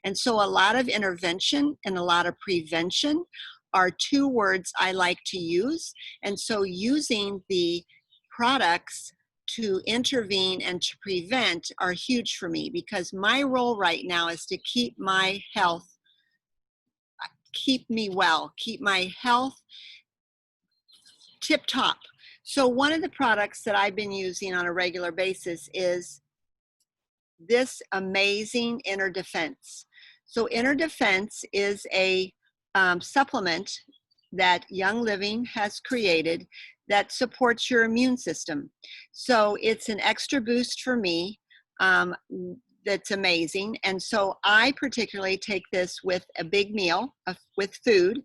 And so a lot of intervention and a lot of prevention are 2 words I like to use. And so using the products to intervene and to prevent are huge for me, because my role right now is to keep my health, keep me well, keep my health tip top. So one of the products that I've been using on a regular basis is this amazing Inner Defense. So Inner Defense is a supplement that Young Living has created that supports your immune system. So it's an extra boost for me, that's amazing. And so I particularly take this with a big meal, with food,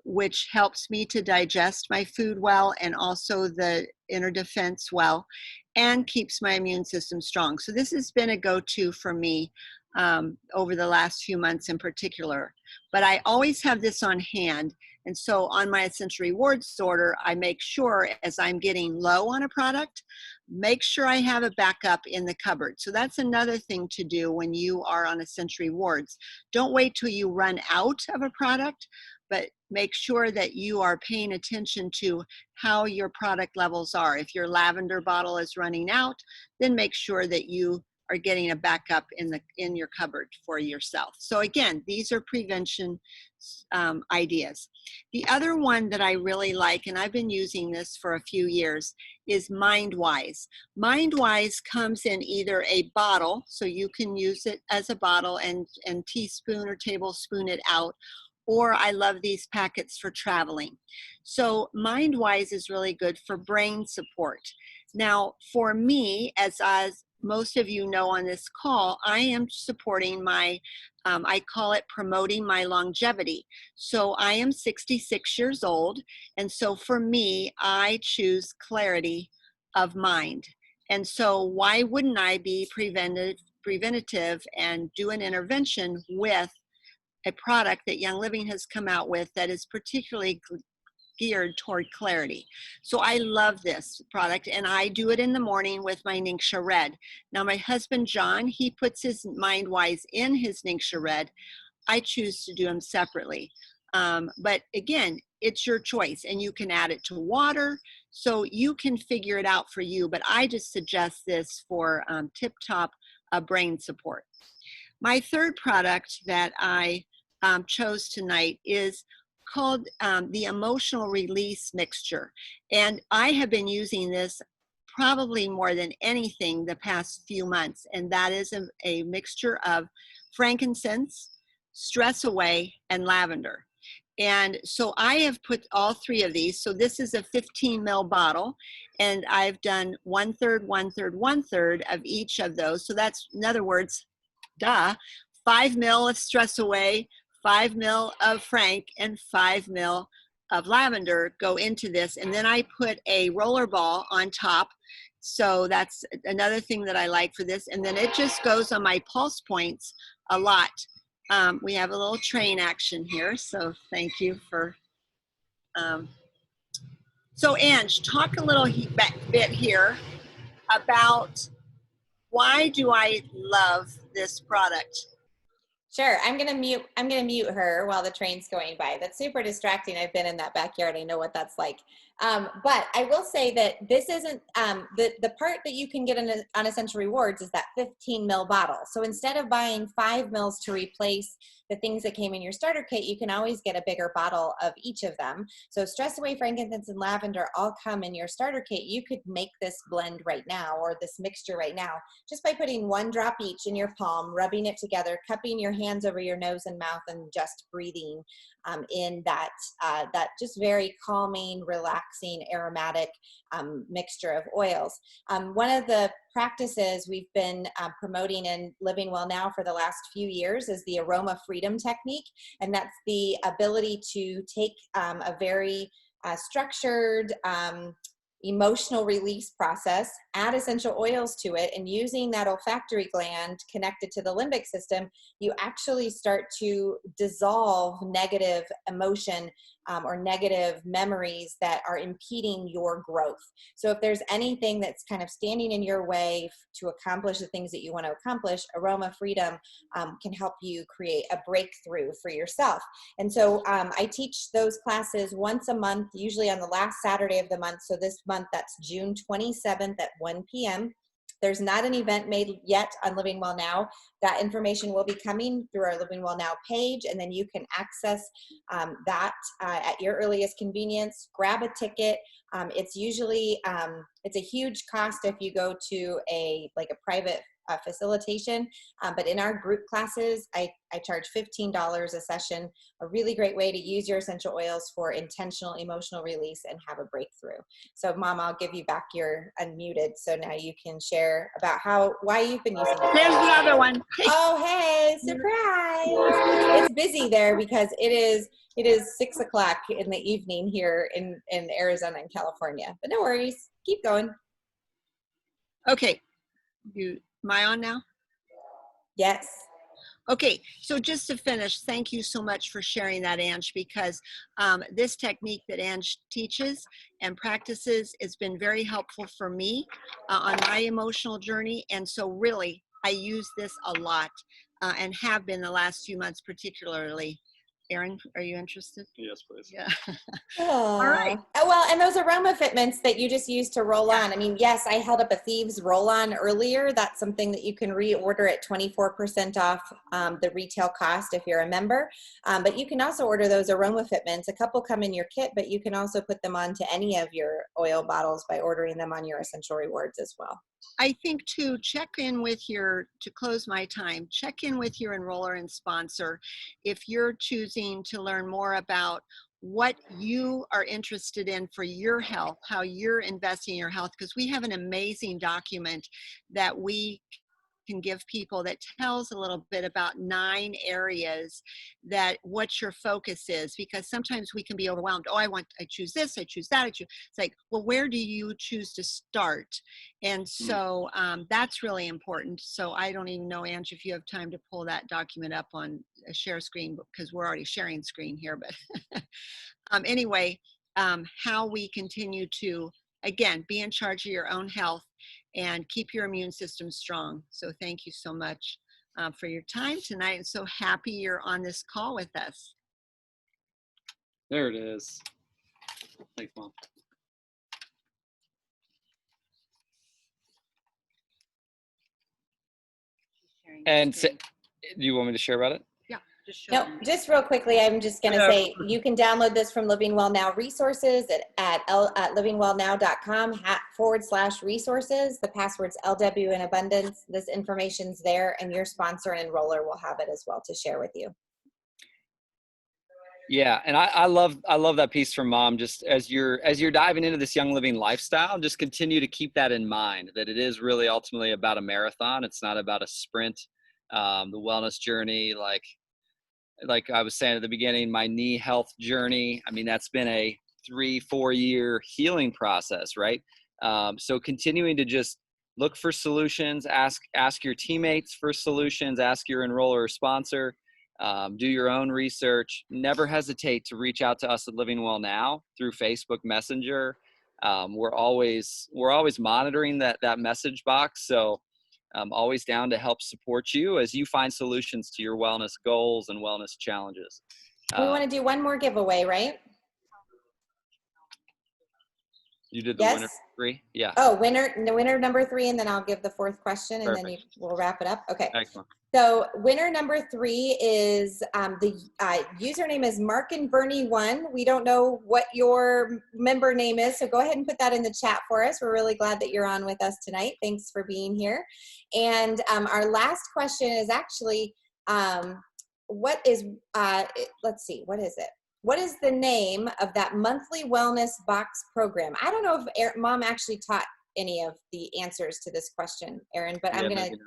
which helps me to digest my food well, and also the Inner Defense well, and keeps my immune system strong. So this has been a go-to for me over the last few months in particular. But I always have this on hand. And so on my Essential Rewards order, I make sure, as I'm getting low on a product, make sure I have a backup in the cupboard. So that's another thing to do when you are on Essential Rewards. Don't wait till you run out of a product, but make sure that you are paying attention to how your product levels are. If your lavender bottle is running out, then make sure that you are getting a backup in your cupboard for yourself. So again, these are prevention ideas. The other one that I really like, and I've been using this for a few years, is MindWise. MindWise comes in either a bottle, so you can use it as a bottle and teaspoon or tablespoon it out, or I love these packets for traveling. So MindWise is really good for brain support. Now, for me, as most of you know on this call, I am supporting my, I call it promoting my longevity. So I am 66 years old. And so for me, I choose clarity of mind. And so why wouldn't I be preventative and do an intervention with a product that Young Living has come out with that is particularly geared toward clarity. So I love this product, and I do it in the morning with my Ningxia Red. Now my husband John, he puts his MindWise in his Ningxia Red. I choose to do them separately. But again, it's your choice, and you can add it to water. So you can figure it out for you, but I just suggest this for tip-top brain support. My third product that I chose tonight is called the Emotional Release Mixture. And I have been using this probably more than anything the past few months. And that is a mixture of frankincense, stress away, and lavender. And so I have put all three of these. So this is a 15 ml bottle, and I've done 1/3, 1/3, 1/3 of each of those. So that's, in other words, 5 ml of stress away, 5 ml of frank, and 5 ml of lavender go into this. And then I put a roller ball on top. So that's another thing that I like for this. And then it just goes on my pulse points a lot. We have a little train action here, so thank you for. So Ange, talk a little bit here about why do I love this product? Sure. I'm gonna mute her while the train's going by. That's super distracting. I've been in that backyard. I know what that's like. But I will say that this isn't the part that you can get on Essential Rewards is that 15 ml bottle. So instead of buying 5 mils to replace the things that came in your starter kit, you can always get a bigger bottle of each of them. So stress away, frankincense, and lavender all come in your starter kit. You could make this blend right now, or this mixture right now, just by putting 1 drop each in your palm, rubbing it together, cupping your hands over your nose and mouth, and just breathing in that just very calming, relaxing, aromatic mixture of oils. One of the practices we've been promoting in Living Well Now for the last few years is the aroma freedom technique, and that's the ability to take a very structured emotional release process, add essential oils to it, and using that olfactory gland connected to the limbic system, you actually start to dissolve negative emotion or negative memories that are impeding your growth. So if there's anything that's kind of standing in your way to accomplish the things that you want to accomplish, Aroma Freedom can help you create a breakthrough for yourself. And so I teach those classes once a month, usually on the last Saturday of the month. So this month, that's June 27th at 1 p.m. There's not an event made yet on Living Well Now. That information will be coming through our Living Well Now page, and then you can access that at your earliest convenience. Grab a ticket. It's usually, it's a huge cost if you go to a private facilitation, but in our group classes, I charge $15 a session, a really great way to use your essential oils for intentional emotional release and have a breakthrough. So Mom, I'll give you back your unmuted, so now you can share about why you've been using it. There's the other one. Oh, hey, surprise. It's busy there because it is 6 o'clock in the evening here in Arizona and California, but no worries, keep going. Okay, am I on now? Yes. Okay, so just to finish, thank you so much for sharing that, Ange, because this technique that Ange teaches and practices has been very helpful for me on my emotional journey. And so really, I use this a lot and have been the last few months particularly. Erin, are you interested? Yes, please. Yeah. All right. Well, and those aroma fitments that you just used to roll on. I mean, yes, I held up a Thieves roll-on earlier. That's something that you can reorder at 24% off the retail cost if you're a member. But you can also order those aroma fitments. A couple come in your kit, but you can also put them onto any of your oil bottles by ordering them on your Essential Rewards as well. I think too, to close my time, check in with your enroller and sponsor if you're choosing to learn more about what you are interested in for your health, how you're investing in your health, because we have an amazing document that we can give people that tells a little bit about 9 areas that what your focus is, because sometimes we can be overwhelmed. Oh, I choose this, I choose that, it's like, well, where do you choose to start? And so that's really important. So I don't even know, Ange, if you have time to pull that document up on a share screen, because we're already sharing screen here, but anyway, how we continue to, again, be in charge of your own health and keep your immune system strong. So thank you so much for your time tonight. I'm so happy you're on this call with us. There it is. Thanks, Mom. Sharing And screen. do you want me to share about it? Yeah, just show No, them. just real quickly, I'm just going to Yeah. say you can download this from Living Well Now resources at livingwellnow.com/resources. The password's LW in abundance. This information's there, and your sponsor and enroller will have it as well to share with you. Yeah, and I love that piece from Mom. Just as you're diving into this Young Living lifestyle, just continue to keep that in mind, that it is really ultimately about a marathon. It's not about a sprint. The wellness journey, like I was saying at the beginning, my knee health journey, I mean, that's been a 3-4 year healing process, right? So continuing to just look for solutions, ask your teammates for solutions, ask your enroller or sponsor, do your own research. Never hesitate to reach out to us at Living Well Now through Facebook Messenger. We're always monitoring that message box. So I'm always down to help support you as you find solutions to your wellness goals and wellness challenges. We want to do one more giveaway, right? You did the Yes. winner 3? Yeah. Oh, winner number 3, and then I'll give the 4th question, and Perfect. then we'll wrap it up. Okay. Excellent. So winner number 3 is the username is Mark and Bernie 1. We don't know what your member name is, so go ahead and put that in the chat for us. We're really glad that you're on with us tonight. Thanks for being here. And our last question is actually, what is, let's see, what is it? What is the name of that monthly wellness box program? I don't know if Mom actually taught any of the answers to this question, Erin, but I'm going to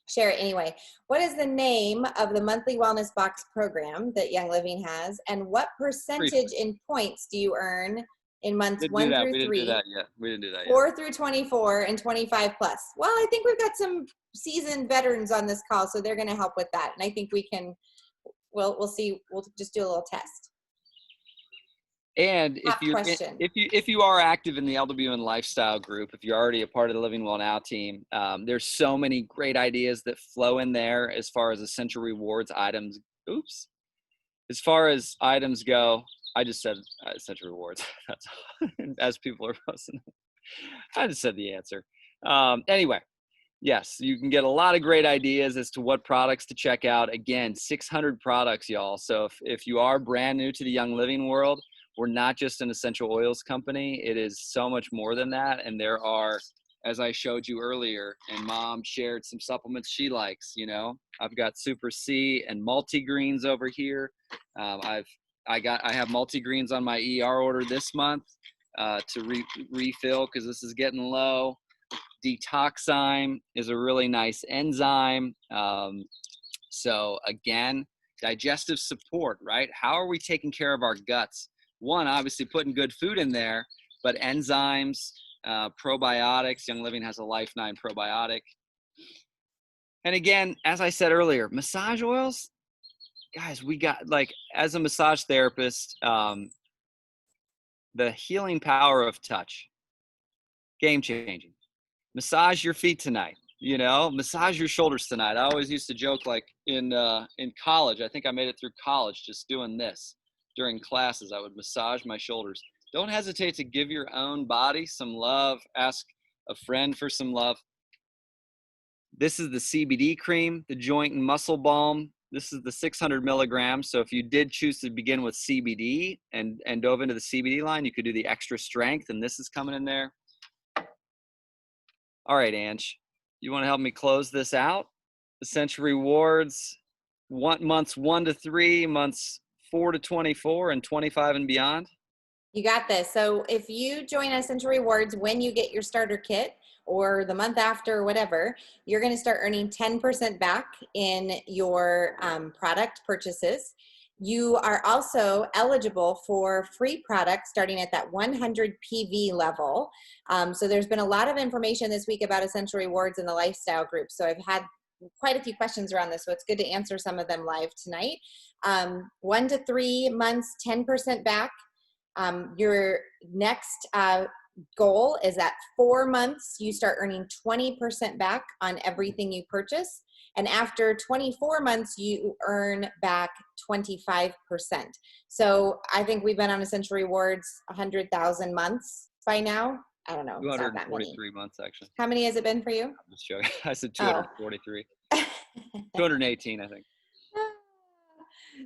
share it anyway. What is the name of the monthly wellness box program that Young Living has, and what percentage in points do you earn in months 1 through 3? We didn't do that yet. We didn't do that yet. 4 through 24 and 25 plus. Well, I think we've got some seasoned veterans on this call, so they're going to help with that. And I think we can, we'll see. We'll just do a little test. And if you are active in the LWN lifestyle group, if you're already a part of the Living Well Now team, there's so many great ideas that flow in there as far as essential rewards items. Oops. As far as items go, I just said essential rewards. That's as people are posting. I just said the answer. Anyway, yes, you can get a lot of great ideas as to what products to check out. Again, 600 products, y'all. So if you are brand new to the Young Living world, we're not just an essential oils company. It is so much more than that. And there are, as I showed you earlier, and Mom shared some supplements she likes, you know. I've got Super C and multi-greens over here. I have multi-greens on my ER order this month to refill because this is getting low. Detoxime is a really nice enzyme. So again, digestive support, right? How are we taking care of our guts? One, obviously putting good food in there, but enzymes, probiotics. Young Living has a Life 9 probiotic. And again, as I said earlier, massage oils, guys, we got, like, as a massage therapist, the healing power of touch, game changing. Massage your feet tonight, you know, massage your shoulders tonight. I always used to joke, like in college, I think I made it through college just doing this. During classes, I would massage my shoulders. Don't hesitate to give your own body some love. Ask a friend for some love. This is the CBD cream, the joint and muscle balm. This is the 600 milligrams. So if you did choose to begin with CBD and dove into the CBD line, you could do the extra strength, and this is coming in there. All right, Ange, you want to help me close this out? Essential rewards, months 1 to 3, months 4 to 24, and 25 and beyond. You got this. So if you join Essential Rewards when you get your starter kit or the month after or whatever, you're going to start earning 10% back in your product purchases. You are also eligible for free products starting at that 100 PV level. So there's been a lot of information this week about Essential Rewards in the lifestyle group. So I've had quite a few questions around this, so it's good to answer some of them live tonight. 1 to 3 months, 10% back. Your next goal is at 4 months, you start earning 20% back on everything you purchase. And after 24 months, you earn back 25%. So I think we've been on Essential Rewards 100,000 months by now. I don't know. 243 months, actually. How many has it been for you? I'm just joking. I said 243. 218, I think.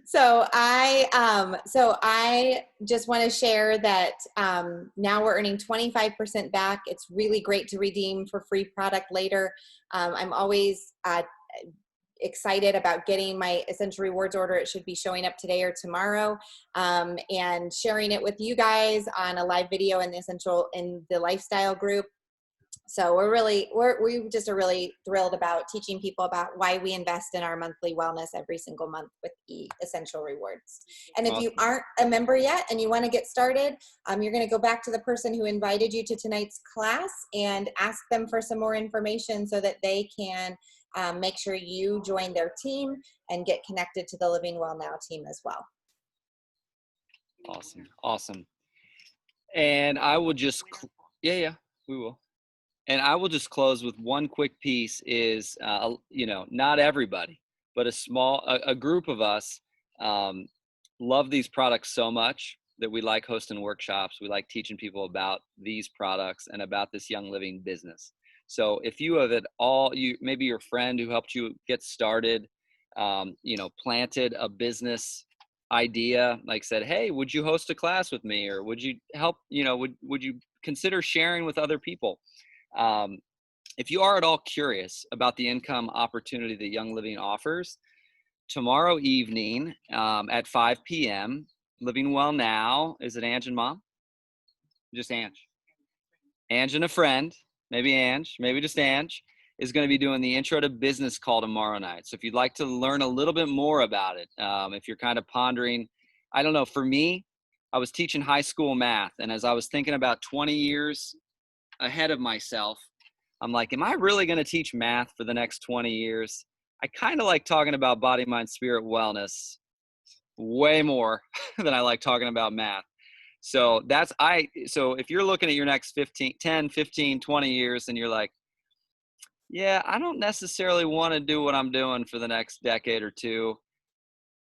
So I just want to share that now we're earning 25% back. It's really great to redeem for free product later. I'm always excited about getting my Essential Rewards order. It should be showing up today or tomorrow, and sharing it with you guys on a live video in the lifestyle group. So we just are really thrilled about teaching people about why we invest in our monthly wellness every single month with Essential Rewards. And if you aren't a member yet and you want to get started, you're going to go back to the person who invited you to tonight's class and ask them for some more information so that they can make sure you join their team and get connected to the Living Well Now team as well. Awesome. And I will just, we will. And I will just close with one quick piece is, not everybody, but a group of us love these products so much that we like hosting workshops. We like teaching people about these products and about this Young Living business. So if you have maybe your friend who helped you get started, planted a business idea, like said, hey, would you host a class with me? Or would you help, would you consider sharing with other people? If you are at all curious about the income opportunity that Young Living offers, tomorrow evening at 5 p.m., Living Well Now, is it Ange and Mom? Just Ange. Ange and a friend, maybe just Ange, is going to be doing the Intro to Business call tomorrow night. So if you'd like to learn a little bit more about it, if you're kind of pondering, I don't know, for me, I was teaching high school math, and as I was thinking about 20 years ahead of myself, I'm like, am I really going to teach math for the next 20 years? I kind of like talking about body, mind, spirit, wellness way more than I like talking about math. So so if you're looking at your next 10, 15, 20 years and you're like, yeah, I don't necessarily want to do what I'm doing for the next decade or two,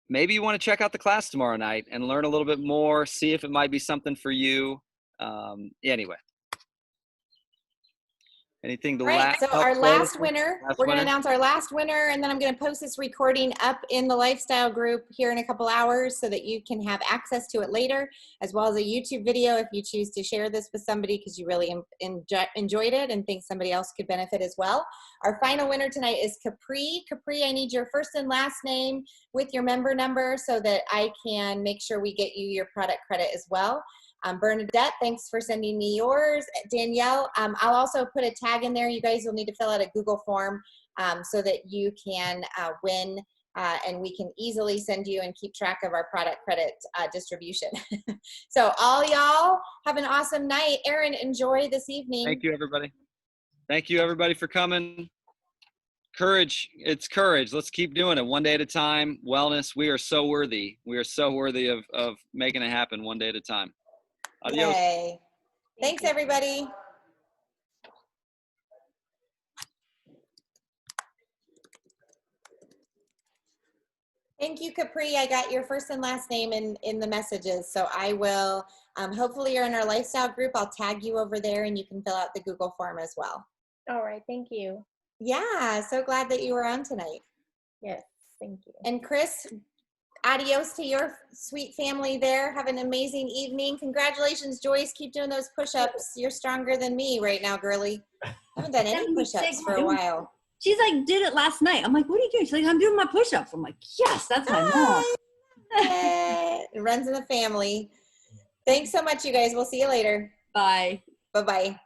maybe you want to check out the class tomorrow night and learn a little bit more, see if it might be something for you. Anyway. Anything to Right, so our last winner, we're going to announce our last winner, and then I'm going to post this recording up in the lifestyle group here in a couple hours so that you can have access to it later, as well as a YouTube video if you choose to share this with somebody because you really enjoyed it and think somebody else could benefit as well. Our final winner tonight is Capri. Capri, I need your first and last name with your member number so that I can make sure we get you your product credit as well. Bernadette, thanks for sending me yours. Danielle, I'll also put a tag in there. You guys will need to fill out a Google form so that you can win and we can easily send you and keep track of our product credit distribution. So all y'all have an awesome night. Erin, enjoy this evening. Thank you, everybody. Thank you, everybody, for coming. Courage. It's courage. Let's keep doing it one day at a time. Wellness. We are so worthy. We are so worthy of making it happen one day at a time. Adios. Yay. Thanks, everybody. Thank you, Capri. I got your first and last name in the messages. So I will, hopefully you're in our lifestyle group. I'll tag you over there and you can fill out the Google form as well. All right. Thank you. Yeah. So glad that you were on tonight. Yes. Thank you. And Chris, adios to your sweet family there. Have an amazing evening. Congratulations, Joyce. Keep doing those push-ups. You're stronger than me right now, girly. I haven't done any push-ups for a while. She's like, did it last night. I'm like, what are you doing? She's like, I'm doing my push-ups. I'm like, yes, that's my mom. It runs in the family. Thanks so much, you guys. We'll see you later. Bye. Bye-bye.